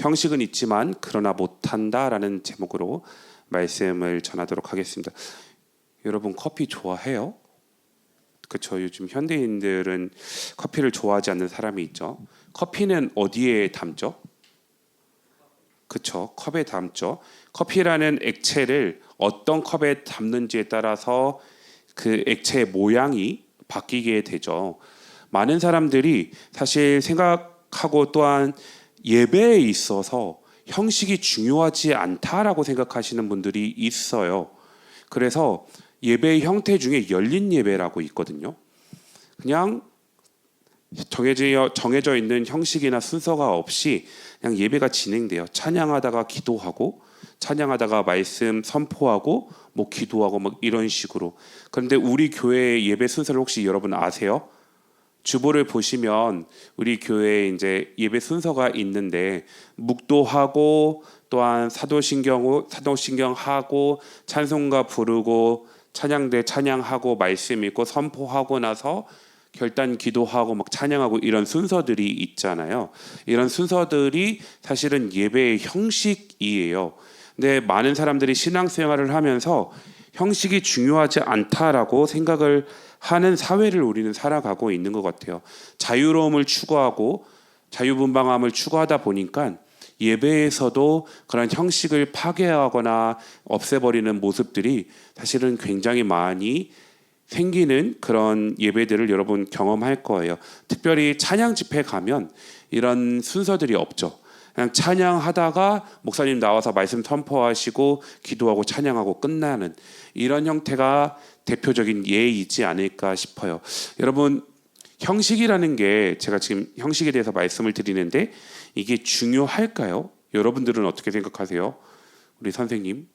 형식은 있지만 그러나 못한다라는 제목으로 말씀을 전하도록 하겠습니다. 여러분 커피 좋아해요? 그렇죠. 요즘 현대인들은 커피를 좋아하지 않는 사람이 있죠. 커피는 어디에 담죠? 그렇죠. 컵에 담죠. 커피라는 액체를 어떤 컵에 담는지에 따라서 그 액체의 모양이 바뀌게 되죠. 많은 사람들이 사실 생각하고 또한 예배에 있어서 형식이 중요하지 않다라고 생각하시는 분들이 있어요. 그래서 예배의 형태 중에 열린 예배라고 있거든요. 그냥 정해져 있는 형식이나 순서가 없이 그냥 예배가 진행돼요. 찬양하다가 기도하고, 찬양하다가 말씀 선포하고, 뭐 기도하고 막 이런 식으로. 그런데 우리 교회의 예배 순서를 혹시 여러분 아세요? 주보를 보시면 우리 교회에 이제 예배 순서가 있는데 묵도하고 또한 사도신경하고 찬송가 부르고 찬양대 찬양하고 말씀 읽고 선포하고 나서 결단 기도하고 막 찬양하고 이런 순서들이 있잖아요. 이런 순서들이 사실은 예배의 형식이에요. 근데 많은 사람들이 신앙생활을 하면서 형식이 중요하지 않다라고 생각을 하는 사회를 우리는 살아가고 있는 것 같아요. 자유로움을 추구하고 자유분방함을 추구하다 보니까 예배에서도 그런 형식을 파괴하거나 없애버리는 모습들이 사실은 굉장히 많이 생기는 그런 예배들을 여러분 경험할 거예요. 특별히 찬양 집회 가면 이런 순서들이 없죠. 그냥 찬양하다가 목사님 나와서 말씀 선포하시고 기도하고 찬양하고 끝나는 이런 형태가 대표적인 예이지 않을까 싶어요. 여러분 형식이라는 게 제가 지금 형식에 대해서 말씀을 드리는데 이게 중요할까요? 여러분들은 어떻게 생각하세요? 우리 선생님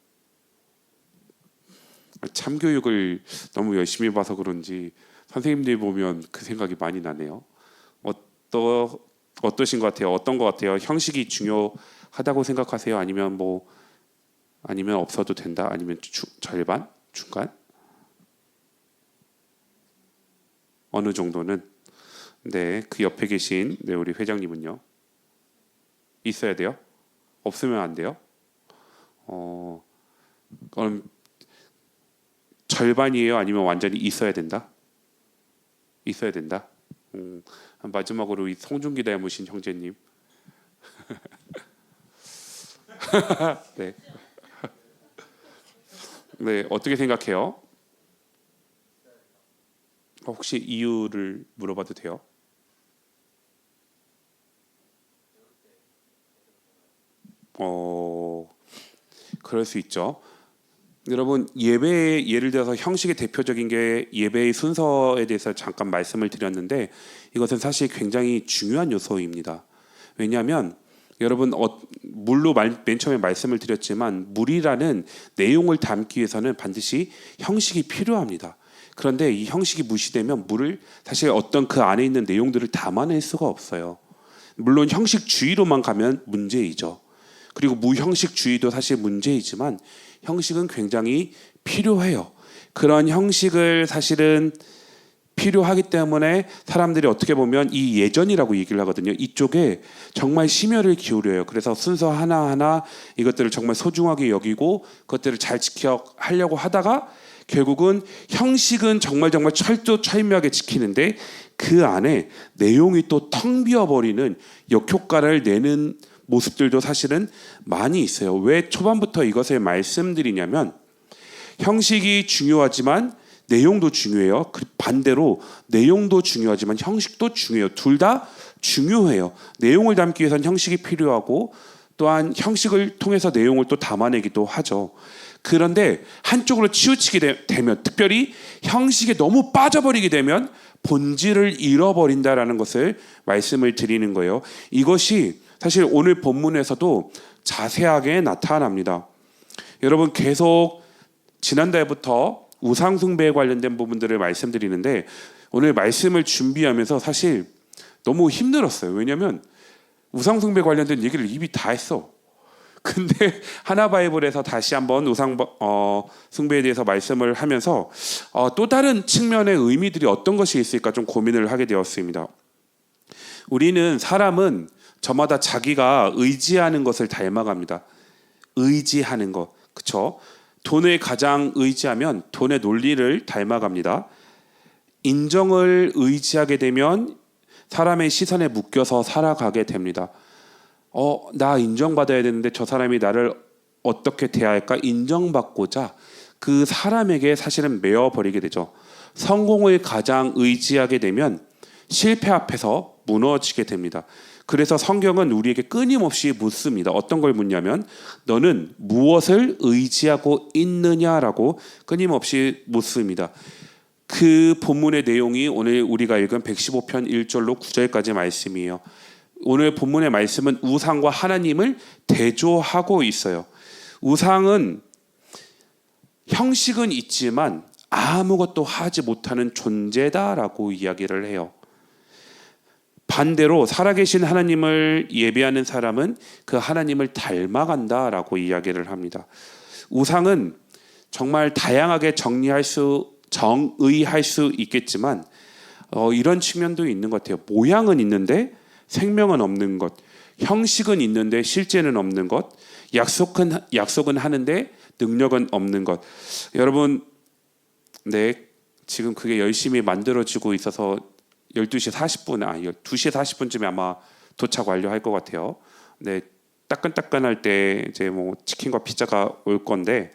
참교육을 너무 열심히 봐서 그런지 선생님들 보면 그 생각이 많이 나네요. 어떠신 것 같아요? 어떤 것 같아요? 형식이 중요하다고 생각하세요? 아니면 없어도 된다? 아니면 절반? 중간? 어느 정도는? 네, 그 옆에 계신 우리 회장님은요? 있어야 돼요? 없으면 안 돼요? 그럼 절반이에요? 아니면 완전히 있어야 된다? 있어야 된다? 마지막으로 이 송중기 닮으신 형제님. 네. 네, 어떻게 생각해요? 혹시 이유를 물어봐도 돼요? 그럴 수 있죠. 여러분 예를 들어서 형식의 대표적인 게 예배의 순서에 대해서 잠깐 말씀을 드렸는데 이것은 사실 굉장히 중요한 요소입니다. 왜냐하면 여러분 물로 맨 처음에 말씀을 드렸지만 물이라는 내용을 담기 위해서는 반드시 형식이 필요합니다. 그런데 이 형식이 무시되면 물을 사실 어떤 그 안에 있는 내용들을 담아낼 수가 없어요. 물론 형식주의로만 가면 문제이죠. 그리고 무형식주의도 사실 문제이지만 형식은 굉장히 필요해요. 그런 형식을 사실은 필요하기 때문에 사람들이 어떻게 보면 이 예전이라고 얘기를 하거든요. 이쪽에 정말 심혈을 기울여요. 그래서 순서 하나하나 이것들을 정말 소중하게 여기고 그것들을 잘 지켜하려고 하다가 결국은 형식은 정말 철두철미하게 지키는데 그 안에 내용이 또 텅 비어버리는 역효과를 내는 모습들도 사실은 많이 있어요. 왜 초반부터 이것을 말씀드리냐면 형식이 중요하지만 내용도 중요해요. 반대로 내용도 중요하지만 형식도 중요해요. 둘 다 중요해요. 내용을 담기 위해서는 형식이 필요하고 또한 형식을 통해서 내용을 또 담아내기도 하죠. 그런데 한쪽으로 치우치게 되면 특별히 형식에 너무 빠져버리게 되면 본질을 잃어버린다라는 것을 말씀을 드리는 거예요. 이것이 사실 오늘 본문에서도 자세하게 나타납니다. 여러분 계속 지난달부터 우상 숭배에 관련된 부분들을 말씀드리는데 오늘 말씀을 준비하면서 사실 너무 힘들었어요. 왜냐하면 우상 숭배 관련된 얘기를 이미 다 했어. 근데 하나바이블에서 다시 한번 우상 숭배에 대해서 말씀을 하면서 또 다른 측면의 의미들이 어떤 것이 있을까 좀 고민을 하게 되었습니다. 우리는 사람은 저마다 자기가 의지하는 것을 닮아갑니다. 의지하는 것, 그렇죠? 돈을 가장 의지하면 돈의 논리를 닮아갑니다. 인정을 의지하게 되면 사람의 시선에 묶여서 살아가게 됩니다. 나 인정받아야 되는데 저 사람이 나를 어떻게 대할까? 인정받고자 그 사람에게 사실은 매어버리게 되죠. 성공을 가장 의지하게 되면 실패 앞에서 무너지게 됩니다. 그래서 성경은 우리에게 끊임없이 묻습니다. 어떤 걸 묻냐면 너는 무엇을 의지하고 있느냐라고 끊임없이 묻습니다. 그 본문의 내용이 오늘 우리가 읽은 115편 1절로 9절까지 말씀이에요. 오늘 본문의 말씀은 우상과 하나님을 대조하고 있어요. 우상은 형식은 있지만 아무것도 하지 못하는 존재다라고 이야기를 해요. 반대로 살아계신 하나님을 예배하는 사람은 그 하나님을 닮아간다라고 이야기를 합니다. 우상은 정말 다양하게 정의할 수 있겠지만 이런 측면도 있는 것 같아요. 모양은 있는데 생명은 없는 것, 형식은 있는데 실제는 없는 것, 약속은 하는데 능력은 없는 것. 여러분, 지금 그게 열심히 만들어지고 있어서 12시 40분, 2시 40분쯤에 아마 도착 완료할 것 같아요. 따끈따끈할 때 이제 뭐 치킨과 피자가 올 건데,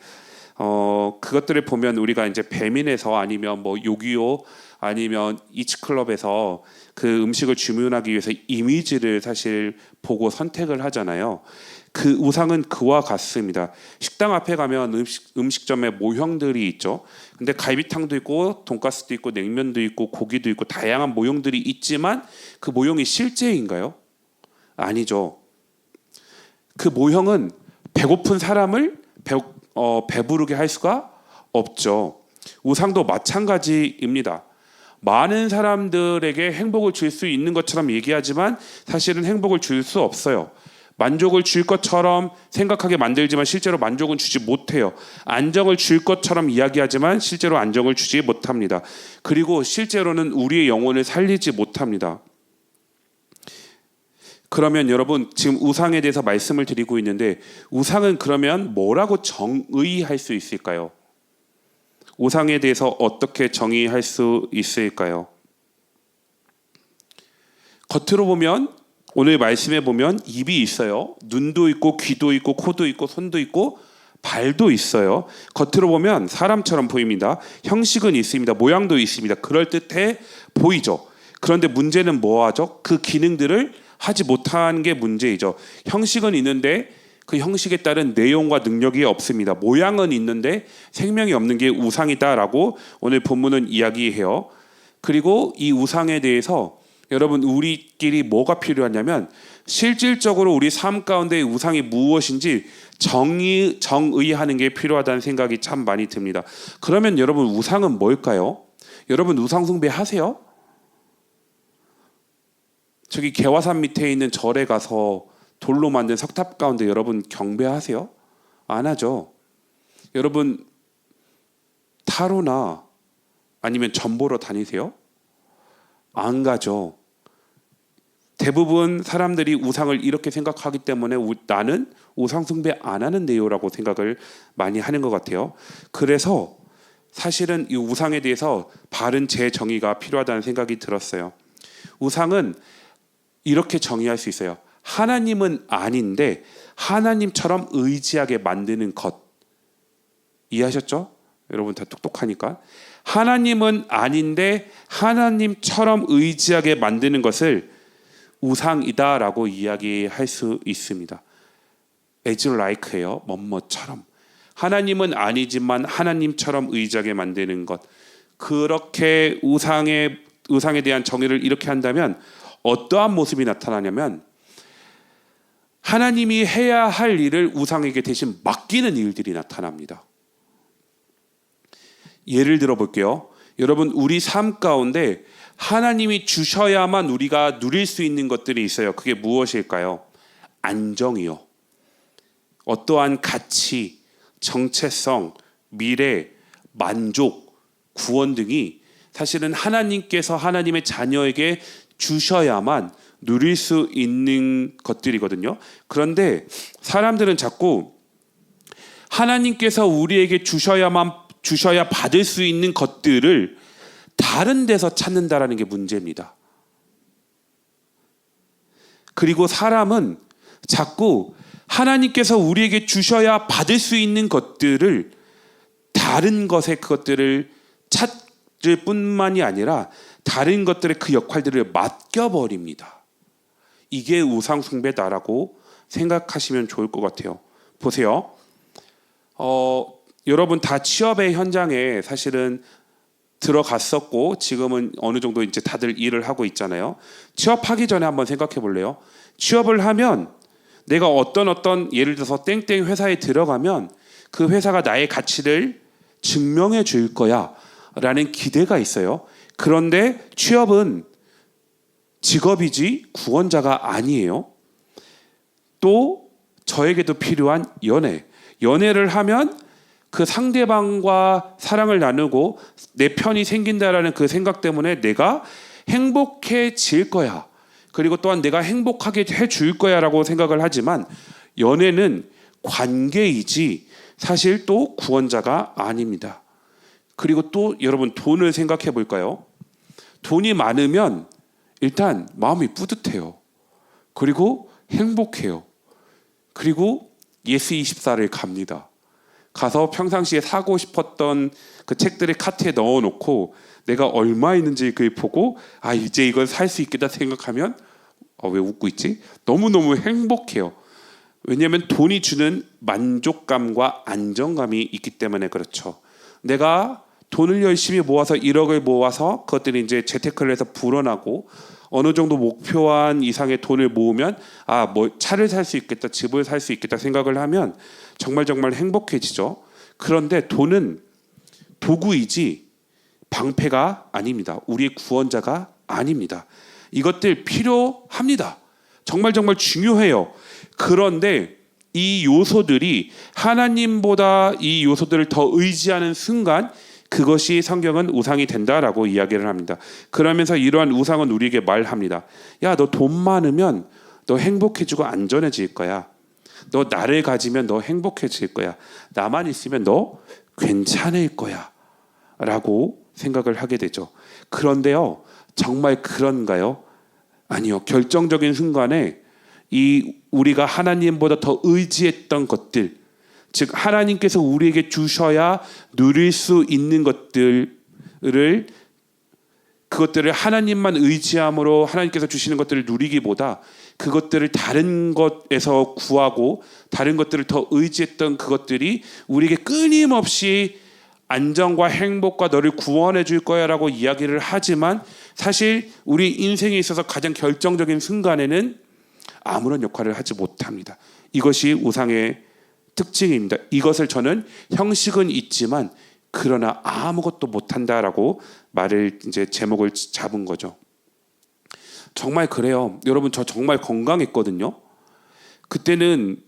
그것들을 보면 우리가 이제 배민에서 아니면 뭐 요기요 아니면 이츠클럽에서 그 음식을 주문하기 위해서 이미지를 사실 보고 선택을 하잖아요. 그 우상은 그와 같습니다. 식당 앞에 가면 음식점에 모형들이 있죠. 근데 갈비탕도 있고 돈가스도 있고 냉면도 있고 고기도 있고 다양한 모형들이 있지만 그 모형이 실제인가요? 아니죠. 그 모형은 배고픈 사람을 배부르게 할 수가 없죠. 우상도 마찬가지입니다. 많은 사람들에게 행복을 줄 수 있는 것처럼 얘기하지만 사실은 행복을 줄 수 없어요. 만족을 줄 것처럼 생각하게 만들지만 실제로 만족은 주지 못해요. 안정을 줄 것처럼 이야기하지만 실제로 안정을 주지 못합니다. 그리고 실제로는 우리의 영혼을 살리지 못합니다. 그러면 여러분, 지금 우상에 대해서 말씀을 드리고 있는데 우상은 그러면 뭐라고 정의할 수 있을까요? 우상에 대해서 어떻게 정의할 수 있을까요? 겉으로 보면 오늘 말씀에 보면 입이 있어요. 눈도 있고 귀도 있고 코도 있고 손도 있고 발도 있어요. 겉으로 보면 사람처럼 보입니다. 형식은 있습니다. 모양도 있습니다. 그럴듯해 보이죠. 그런데 문제는 뭐하죠? 그 기능들을 하지 못한 게 문제이죠. 형식은 있는데 그 형식에 따른 내용과 능력이 없습니다. 모양은 있는데 생명이 없는 게 우상이다라고 오늘 본문은 이야기해요. 그리고 이 우상에 대해서 여러분 우리끼리 뭐가 필요하냐면 실질적으로 우리 삶 가운데 우상이 무엇인지 정의하는 게 필요하다는 생각이 참 많이 듭니다. 그러면 여러분 우상은 뭘까요? 여러분 우상 숭배 하세요? 저기 개화산 밑에 있는 절에 가서 돌로 만든 석탑 가운데 여러분 경배하세요? 안 하죠. 여러분 타로나 아니면 점 보러 다니세요? 안 가죠. 대부분 사람들이 우상을 이렇게 생각하기 때문에 나는 우상 숭배 안 하는데요라고 생각을 많이 하는 것 같아요. 그래서 사실은 이 우상에 대해서 바른 재정의가 필요하다는 생각이 들었어요. 우상은 이렇게 정의할 수 있어요. 하나님은 아닌데 하나님처럼 의지하게 만드는 것. 이해하셨죠? 여러분 다 똑똑하니까. 하나님은 아닌데 하나님처럼 의지하게 만드는 것을 우상이다라고 이야기할 수 있습니다. as like예요. 뭐뭐처럼. 하나님은 아니지만 하나님처럼 의지하게 만드는 것. 그렇게 우상에 대한 정의를 이렇게 한다면 어떠한 모습이 나타나냐면 하나님이 해야 할 일을 우상에게 대신 맡기는 일들이 나타납니다. 예를 들어 볼게요. 여러분 우리 삶 가운데 하나님이 주셔야만 우리가 누릴 수 있는 것들이 있어요. 그게 무엇일까요? 안정이요. 어떠한 가치, 정체성, 미래, 만족, 구원 등이 사실은 하나님께서 하나님의 자녀에게 주셔야만 누릴 수 있는 것들이거든요. 그런데 사람들은 자꾸 하나님께서 우리에게 주셔야 받을 수 있는 것들을 다른 데서 찾는다라는 게 문제입니다. 그리고 사람은 자꾸 하나님께서 우리에게 주셔야 받을 수 있는 것들을 다른 것에 그것들을 찾을 뿐만이 아니라 다른 것들의 그 역할들을 맡겨버립니다. 이게 우상 숭배다라고 생각하시면 좋을 것 같아요. 보세요. 여러분 다 취업의 현장에 사실은 들어갔었고 지금은 어느 정도 이제 다들 일을 하고 있잖아요. 취업하기 전에 한번 생각해 볼래요? 취업을 하면 내가 어떤 예를 들어서 땡땡 회사에 들어가면 그 회사가 나의 가치를 증명해 줄 거야 라는 기대가 있어요. 그런데 취업은 직업이지 구원자가 아니에요. 또 저에게도 필요한 연애를 하면 그 상대방과 사랑을 나누고 내 편이 생긴다라는 그 생각 때문에 내가 행복해질 거야. 그리고 또한 내가 행복하게 해줄 거야 라고 생각을 하지만 연애는 관계이지 사실 또 구원자가 아닙니다. 그리고 또 여러분 돈을 생각해 볼까요? 돈이 많으면 일단 마음이 뿌듯해요. 그리고 행복해요. 그리고 예스24를 갑니다. 가서 평상시에 사고 싶었던 그 책들을 카트에 넣어놓고 내가 얼마 있는지 그걸 보고 이제 이걸 살 수 있겠다 생각하면 왜 웃고 있지? 너무너무 행복해요. 왜냐하면 돈이 주는 만족감과 안정감이 있기 때문에 그렇죠. 내가 돈을 열심히 모아서 1억을 모아서 그것들이 이제 재테크를 해서 불어나고 어느 정도 목표한 이상의 돈을 모으면 뭐 차를 살 수 있겠다, 집을 살 수 있겠다 생각을 하면 정말 행복해지죠. 그런데 돈은 도구이지 방패가 아닙니다. 우리의 구원자가 아닙니다. 이것들 필요합니다. 정말 중요해요. 그런데 이 요소들이 하나님보다 이 요소들을 더 의지하는 순간 그것이 성경은 우상이 된다라고 이야기를 합니다. 그러면서 이러한 우상은 우리에게 말합니다. 야, 너 돈 많으면 너 행복해지고 안전해질 거야. 너 나를 가지면 너 행복해질 거야. 나만 있으면 너 괜찮을 거야. 라고 생각을 하게 되죠. 그런데요, 정말 그런가요? 아니요. 결정적인 순간에 이 우리가 하나님보다 더 의지했던 것들, 즉 하나님께서 우리에게 주셔야 누릴 수 있는 그것들을 하나님만 의지함으로 하나님께서 주시는 것들을 누리기보다 그것들을 다른 것에서 구하고 다른 것들을 더 의지했던 그것들이 우리에게 끊임없이 안정과 행복과 너를 구원해 줄 거야 라고 이야기를 하지만 사실 우리 인생에 있어서 가장 결정적인 순간에는 아무런 역할을 하지 못합니다. 이것이 우상의 특징입니다. 이것을 저는 형식은 있지만 그러나 아무것도 못한다라고 말을 이제 제목을 잡은 거죠. 정말 그래요. 여러분 저 정말 건강했거든요. 그때는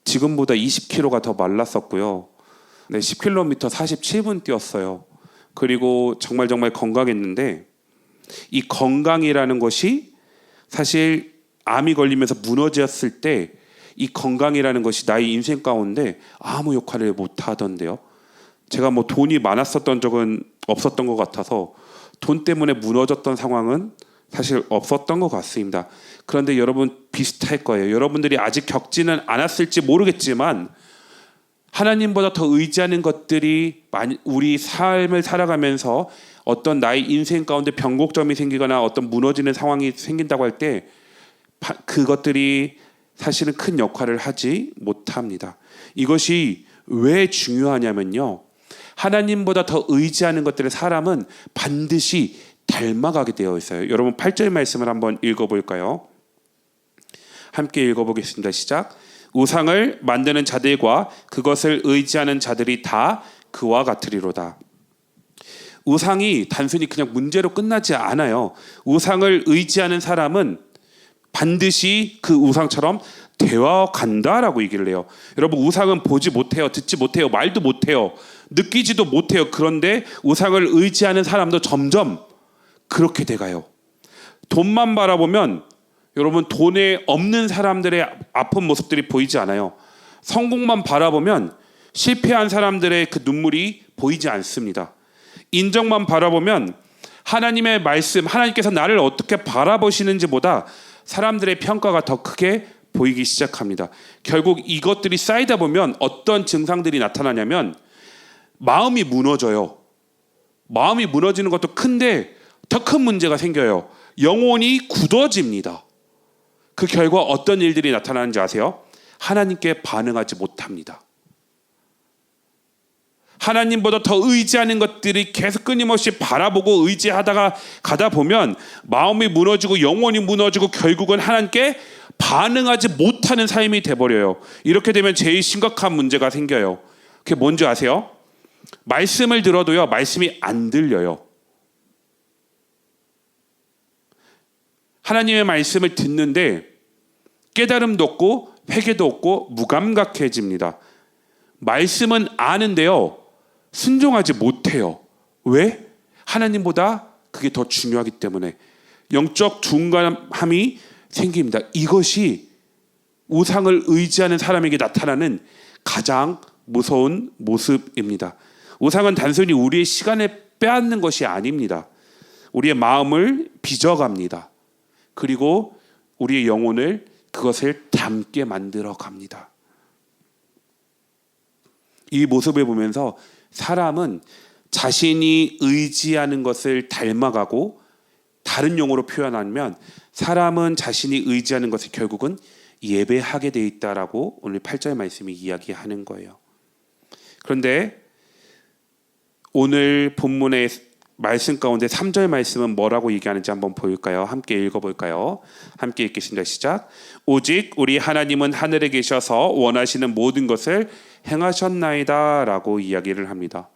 지금보다 20kg가 더 말랐었고요. 10km 47분 뛰었어요. 그리고 정말 건강했는데 이 건강이라는 것이 사실 암이 걸리면서 무너졌을 때 이 건강이라는 것이 나의 인생 가운데 아무 역할을 못 하던데요. 제가 뭐 돈이 많았었던 적은 없었던 것 같아서 돈 때문에 무너졌던 상황은 사실 없었던 것 같습니다. 그런데 여러분 비슷할 거예요. 여러분들이 아직 겪지는 않았을지 모르겠지만 하나님보다 더 의지하는 것들이 우리 삶을 살아가면서 어떤 나의 인생 가운데 변곡점이 생기거나 어떤 무너지는 상황이 생긴다고 할 때 그것들이 사실은 큰 역할을 하지 못합니다. 이것이 왜 중요하냐면요. 하나님보다 더 의지하는 것들을 사람은 반드시 닮아가게 되어 있어요. 여러분 8절 말씀을 한번 읽어볼까요? 함께 읽어보겠습니다. 시작. 우상을 만드는 자들과 그것을 의지하는 자들이 다 그와 같으리로다. 우상이 단순히 그냥 문제로 끝나지 않아요. 우상을 의지하는 사람은 반드시 그 우상처럼 되어 간다라고 얘기를 해요. 여러분 우상은 보지 못해요. 듣지 못해요. 말도 못해요. 느끼지도 못해요. 그런데 우상을 의지하는 사람도 점점 그렇게 돼가요. 돈만 바라보면 여러분 돈에 없는 사람들의 아픈 모습들이 보이지 않아요. 성공만 바라보면 실패한 사람들의 그 눈물이 보이지 않습니다. 인정만 바라보면 하나님의 말씀, 하나님께서 나를 어떻게 바라보시는지보다 사람들의 평가가 더 크게 보이기 시작합니다. 결국 이것들이 쌓이다 보면 어떤 증상들이 나타나냐면 마음이 무너져요. 마음이 무너지는 것도 큰데 더 큰 문제가 생겨요. 영혼이 굳어집니다. 그 결과 어떤 일들이 나타나는지 아세요? 하나님께 반응하지 못합니다. 하나님보다 더 의지하는 것들이 계속 끊임없이 바라보고 의지하다가 가다 보면 마음이 무너지고 영혼이 무너지고 결국은 하나님께 반응하지 못하는 삶이 돼버려요. 이렇게 되면 제일 심각한 문제가 생겨요. 그게 뭔지 아세요? 말씀을 들어도요, 말씀이 안 들려요. 하나님의 말씀을 듣는데 깨달음도 없고 회개도 없고 무감각해집니다. 말씀은 아는데요, 순종하지 못해요. 왜? 하나님보다 그게 더 중요하기 때문에 영적 둔감함이 생깁니다. 이것이 우상을 의지하는 사람에게 나타나는 가장 무서운 모습입니다. 우상은 단순히 우리의 시간을 빼앗는 것이 아닙니다. 우리의 마음을 빚어갑니다. 그리고 우리의 영혼을 그것을 닮게 만들어 갑니다. 이 모습을 보면서 사람은 자신이 의지하는 것을 닮아가고 다른 용어로 표현하면 사람은 자신이 의지하는 것을 결국은 예배하게 돼 있다라고 오늘 8절 말씀이 이야기하는 거예요. 그런데 오늘 본문의 말씀 가운데 3절 말씀은 뭐라고 얘기하는지 한번 볼까요? 함께 읽어볼까요? 함께 읽겠습니다. 시작. 오직 우리 하나님은 하늘에 계셔서 원하시는 모든 것을 행하셨나이다 라고 이야기를 합니다.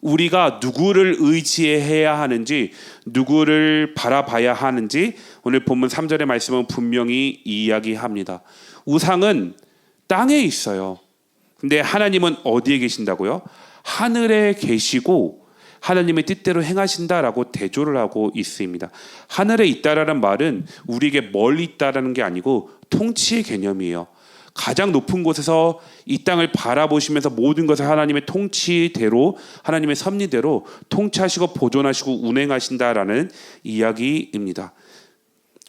우리가 누구를 의지해야 하는지, 누구를 바라봐야 하는지 오늘 본문 3절의 말씀은 분명히 이야기합니다. 우상은 땅에 있어요. 근데 하나님은 어디에 계신다고요? 하늘에 계시고 하나님의 뜻대로 행하신다라고 대조를 하고 있습니다. 하늘에 있다라는 말은 우리에게 멀리 있다라는 게 아니고 통치의 개념이에요. 가장 높은 곳에서 이 땅을 바라보시면서 모든 것을 하나님의 통치대로, 하나님의 섭리대로 통치하시고 보존하시고 운행하신다라는 이야기입니다.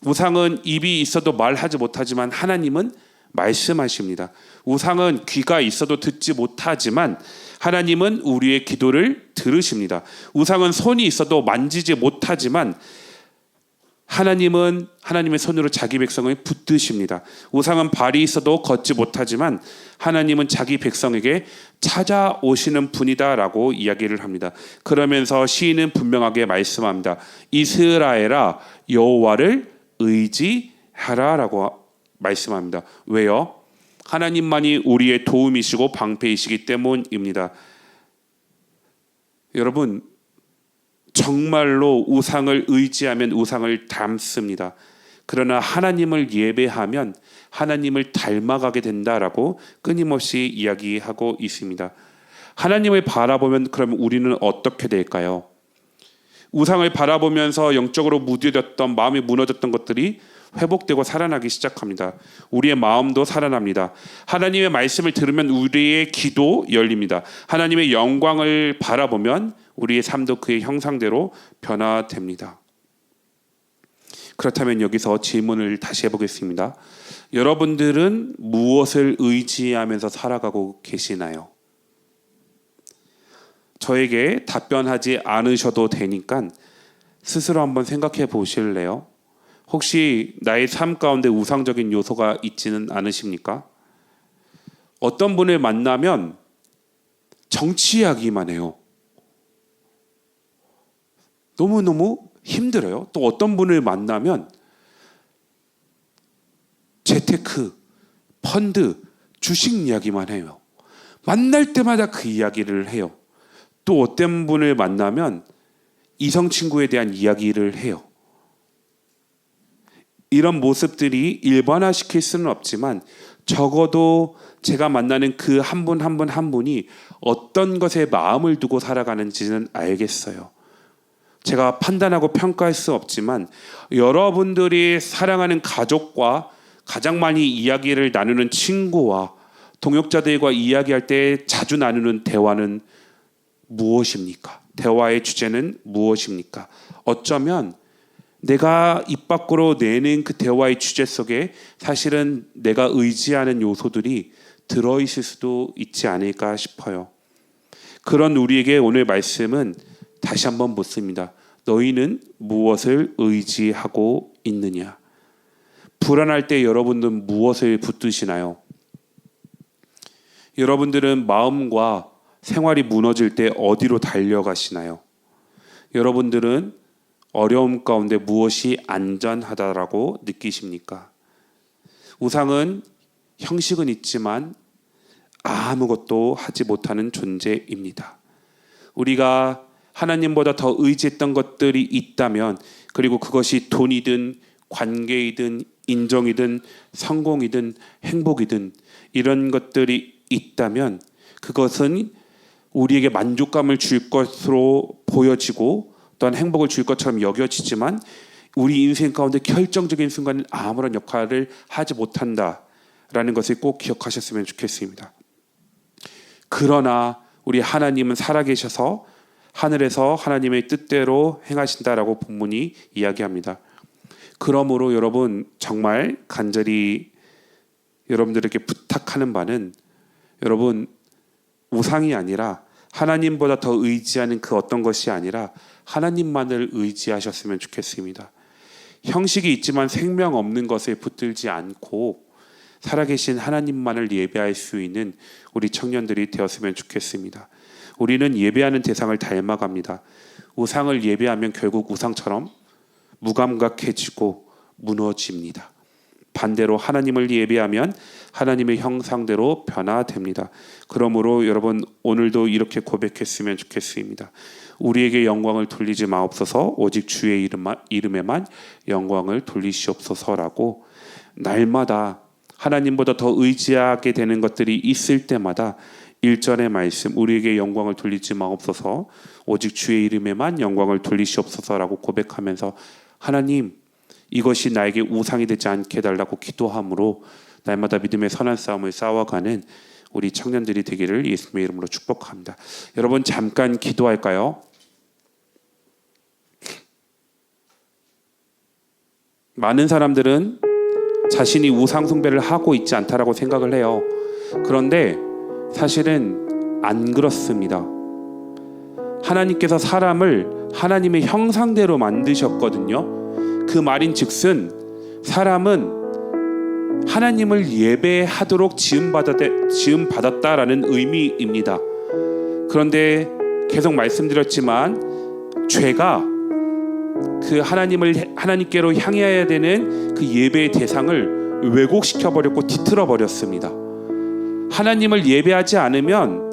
우상은 입이 있어도 말하지 못하지만 하나님은 말씀하십니다. 우상은 귀가 있어도 듣지 못하지만 하나님은 우리의 기도를 들으십니다. 우상은 손이 있어도 만지지 못하지만 하나님은 하나님의 손으로 자기 백성을 붙드십니다. 우상은 발이 있어도 걷지 못하지만 하나님은 자기 백성에게 찾아오시는 분이다라고 이야기를 합니다. 그러면서 시인은 분명하게 말씀합니다. 이스라엘아 여호와를 의지하라라고 말씀합니다. 왜요? 하나님만이 우리의 도움이시고 방패이시기 때문입니다. 여러분, 정말로 우상을 의지하면 우상을 닮습니다. 그러나 하나님을 예배하면 하나님을 닮아가게 된다라고 끊임없이 이야기하고 있습니다. 하나님을 바라보면 그럼 우리는 어떻게 될까요? 우상을 바라보면서 영적으로 무뎌졌던 마음이 무너졌던 것들이 회복되고 살아나기 시작합니다. 우리의 마음도 살아납니다. 하나님의 말씀을 들으면 우리의 기도 열립니다. 하나님의 영광을 바라보면 우리의 삶도 그의 형상대로 변화됩니다. 그렇다면 여기서 질문을 다시 해보겠습니다. 여러분들은 무엇을 의지하면서 살아가고 계시나요? 저에게 답변하지 않으셔도 되니까 스스로 한번 생각해 보실래요? 혹시 나의 삶 가운데 우상적인 요소가 있지는 않으십니까? 어떤 분을 만나면 정치 이야기만 해요. 너무너무 힘들어요. 또 어떤 분을 만나면 재테크, 펀드, 주식 이야기만 해요. 만날 때마다 그 이야기를 해요. 또 어떤 분을 만나면 이성 친구에 대한 이야기를 해요. 이런 모습들이 일반화시킬 수는 없지만 적어도 제가 만나는 그 한 분 한 분 한 분이 어떤 것에 마음을 두고 살아가는지는 알겠어요. 제가 판단하고 평가할 수 없지만 여러분들이 사랑하는 가족과 가장 많이 이야기를 나누는 친구와 동역자들과 이야기할 때 자주 나누는 대화는 무엇입니까? 대화의 주제는 무엇입니까? 어쩌면 내가 입 밖으로 내는 그 대화의 주제 속에 사실은 내가 의지하는 요소들이 들어있을 수도 있지 않을까 싶어요. 그런 우리에게 오늘 말씀은 다시 한번 묻습니다. 너희는 무엇을 의지하고 있느냐? 불안할 때 여러분들은 무엇을 붙드시나요? 여러분들은 마음과 생활이 무너질 때 어디로 달려가시나요? 여러분들은 어려움 가운데 무엇이 안전하다라고 느끼십니까? 우상은 형식은 있지만 아무것도 하지 못하는 존재입니다. 우리가 하나님보다 더 의지했던 것들이 있다면, 그리고 그것이 돈이든 관계이든 인정이든 성공이든 행복이든 이런 것들이 있다면 그것은 우리에게 만족감을 줄 것으로 보여지고 또한 행복을 줄 것처럼 여겨지지만 우리 인생 가운데 결정적인 순간은 아무런 역할을 하지 못한다라는 것을 꼭 기억하셨으면 좋겠습니다. 그러나 우리 하나님은 살아계셔서 하늘에서 하나님의 뜻대로 행하신다라고 본문이 이야기합니다. 그러므로 여러분, 정말 간절히 여러분들에게 부탁하는 바는, 여러분, 우상이 아니라 하나님보다 더 의지하는 그 어떤 것이 아니라 하나님만을 의지하셨으면 좋겠습니다. 형식이 있지만 생명 없는 것을 붙들지 않고 살아계신 하나님만을 예배할 수 있는 우리 청년들이 되었으면 좋겠습니다. 우리는 예배하는 대상을 닮아갑니다. 우상을 예배하면 결국 우상처럼 무감각해지고 무너집니다. 반대로 하나님을 예배하면 하나님의 형상대로 변화됩니다. 그러므로 여러분, 오늘도 이렇게 고백했으면 좋겠습니다. 우리에게 영광을 돌리지 마옵소서, 오직 주의 이름에만 영광을 돌리시옵소서라고 날마다 하나님보다 더 의지하게 되는 것들이 있을 때마다 1절의 말씀, 우리에게 영광을 돌리지 마옵소서, 오직 주의 이름에만 영광을 돌리시옵소서라고 고백하면서 하나님, 이것이 나에게 우상이 되지 않게 해달라고 기도함으로 날마다 믿음의 선한 싸움을 싸워가는 우리 청년들이 되기를 예수님의 이름으로 축복합니다. 여러분, 잠깐 기도할까요? 많은 사람들은 자신이 우상 숭배를 하고 있지 않다라고 생각을 해요. 그런데 사실은 안 그렇습니다. 하나님께서 사람을 하나님의 형상대로 만드셨거든요. 그 말인즉슨 사람은 하나님을 예배하도록 지음받았다라는 의미입니다. 그런데 계속 말씀드렸지만 죄가 그 하나님께로 향해야 되는 그 예배의 대상을 왜곡시켜 버렸고 뒤틀어 버렸습니다. 하나님을 예배하지 않으면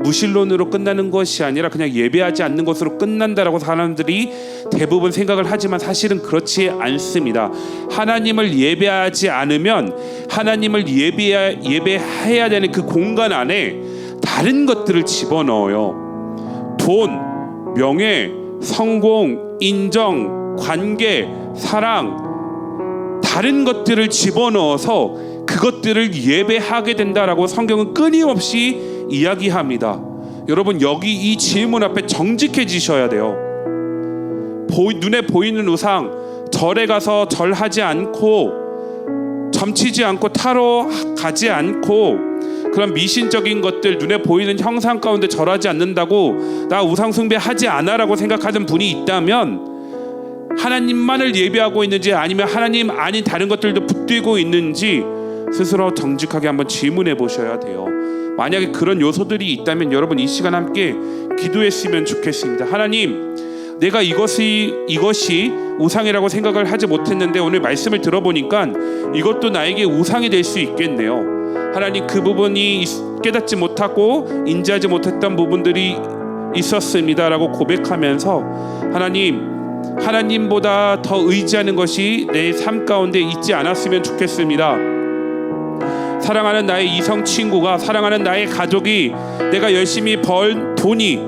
무신론으로 끝나는 것이 아니라 그냥 예배하지 않는 것으로 끝난다라고 사람들이 대부분 생각을 하지만 사실은 그렇지 않습니다. 하나님을 예배하지 않으면 하나님을 예배해야 되는 그 공간 안에 다른 것들을 집어넣어요. 돈, 명예, 성공, 인정, 관계, 사랑, 다른 것들을 집어넣어서 그것들을 예배하게 된다라고 성경은 끊임없이 이야기합니다. 여러분, 여기 이 질문 앞에 정직해지셔야 돼요. 눈에 보이는 우상, 절에 가서 절하지 않고 점치지 않고 타러 가지 않고 그런 미신적인 것들, 눈에 보이는 형상 가운데 절하지 않는다고 나 우상 숭배하지 않아라고 생각하는 분이 있다면 하나님만을 예배하고 있는지 아니면 하나님 아닌 다른 것들도 붙들고 있는지 스스로 정직하게 한번 질문해 보셔야 돼요. 만약에 그런 요소들이 있다면 여러분, 이 시간 함께 기도했으면 좋겠습니다. 하나님, 내가 이것이 우상이라고 생각을 하지 못했는데 오늘 말씀을 들어보니까 이것도 나에게 우상이 될 수 있겠네요. 하나님, 그 부분이 깨닫지 못하고 인지하지 못했던 부분들이 있었습니다라고 고백하면서 하나님보다 더 의지하는 것이 내 삶 가운데 있지 않았으면 좋겠습니다. 사랑하는 나의 이성 친구가, 사랑하는 나의 가족이, 내가 열심히 벌 돈이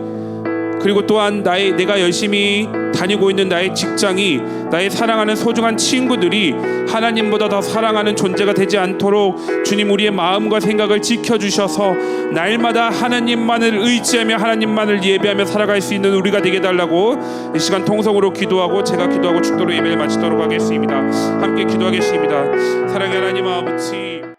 그리고 또한 내가 열심히 다니고 있는 나의 직장이, 나의 사랑하는 소중한 친구들이 하나님보다 더 사랑하는 존재가 되지 않도록 주님 우리의 마음과 생각을 지켜주셔서 날마다 하나님만을 의지하며 하나님만을 예배하며 살아갈 수 있는 우리가 되게 해달라고 이 시간 통성으로 기도하고 제가 기도하고 축도로 예배를 마치도록 하겠습니다. 함께 기도하겠습니다. 사랑의 하나님 아버지,